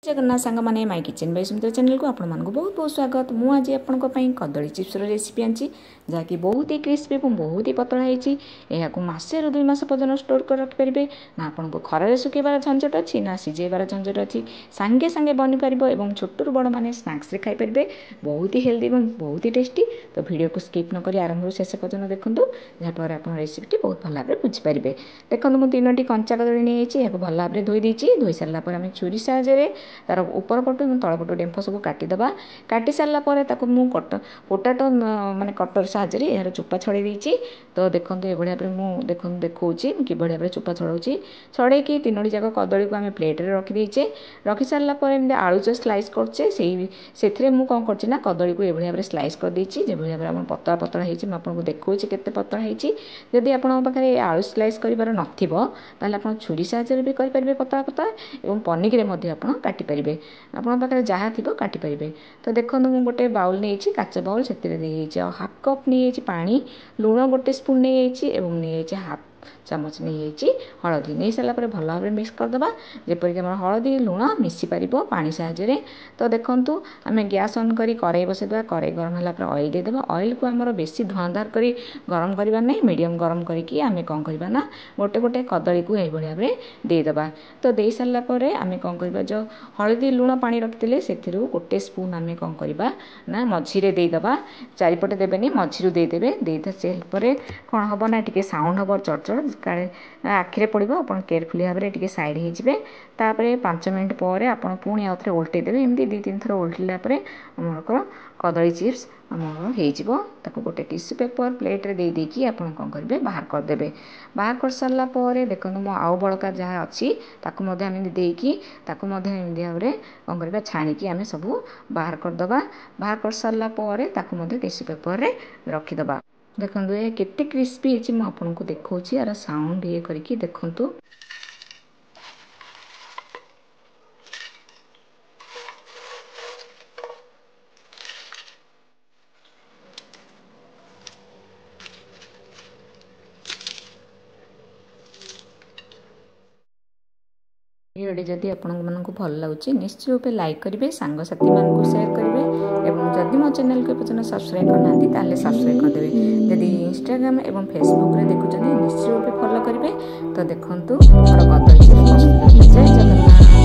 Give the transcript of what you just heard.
जगन्नाथ सांग मैंने my kitchen by Sumitra channel को आपण मानक बहुत बहुत स्वागत। मु आज आपण कदली चिप्स रेसिपी आनी जहाँकि बहुत ही क्रिस्पी और बहुत ही पतला होती मसे रु 2 मास पर्यटन स्टोर कर रखिपारे ना आपको खरारे सुखेबार झंझट अच्छी ना सिझेबार झंझट अच्छी सांगे सांगे बनी पार और छोट रू बड़ मैंने स्नाक्स खाईपारे बहुत ही हेल्दी और बहुत ही टेस्टी। तो वीडियो को स्किप नक आरंभ शेष पर्यटन देखूँ जहाँफल आप रेसिपी बहुत भल भाव बुझीपारे। देखो मुझे 3टी कंचा कदली नहीं भल भाव धोई देती धोई सारापर आम छुरी साहाय्य तार ऊपर पटु तल पटु डेम्फ सब काटिदेबा। काटी सारापर पोटाटो माने कटर साहाय्य यार चोपा छड़े देती। तो देखो ये भाव देखो कि भाव चोपा छड़ाऊँगी छड़े 3टी जाक कदली को आम प्लेट्रे रखीदे रखी सारापर एमती आलू जो स्लाइस करचे से मुझे कौन करना कदली को यह भाव स्लाइस कर देती जो भाव पतला पतला होती देखो केते पतला होती। जदि आपे आलू स्लाइस कर आप छुरी साहाय्य भी करेंगे पतला पतला और पनिकी आप काटिपारे आपन पाखे जहाँ थी काटिपारे। तो देखो मुझे गोटे बाउल नहीं काच बाउल से हाफ कप नहीं पानी लुण गोटे स्पून नहीं हाफ चामच नहीं हलदी नहीं सारापर भल भाव मिक्स करदे जेपरिक हलदी लुण मिसी पार पानी साहाय्य। तो देखूँ आम गैस ऑन करी कड़ाई बसईदा कड़ाई गरम होगा ऑयल देदेबा ऑयल को आमर बेसी धुआंधार कर गरम करवा नहीं मीडियम गरम करके आम कौन करवा ना गोटे गोटे कदली को यह भाव देदेबा। तो दे सारापर आम कौन करवा जो हलदी लुण पानी रखी से गोटे स्पून आम कौन करवा ना मझीरे देदेबा चारिपटे देवेनि मझीरू देदेबे दे सारापर कौन हम ना टी साउंड हम चढ़चढ़ काले आखिरे पड़ो आप केयरफुली भाव में सैड होपर 5 मिनट पर आप पुणी आउ थे उल्टे देवे एमती 2-3 थर उल्टिलापर आमर कदली चिप्स आमर हो गोटे टिश्यू पेपर प्लेट्रे देकी आप कौन करेंगे बाहर करदे। बाहर कर सारापर देखो मो आउ बड़का जहाँ अच्छी आम देकी एमती भाव में कौन करवा छाणिकी आम सब बाहर करदे। बाहर कर सारापर टिश्यू पेपर रखीदे। देखो ये केते क्रिस्पी है मुझे देखा यार साउंड ये करके देखु। भिडियोटी जदि आपको भल लगे निश्चित रूप लाइक करेंगे सांगसाथी मानक सेयार करेंगे और जदि मो चैनल को पर्यटन सब्सक्राइब करना सब्सक्राइब करदे। जदि इंस्टाग्राम और फेसबुक देखुं निश्चित रूप फॉलो करेंगे। तो देखो मोर कदली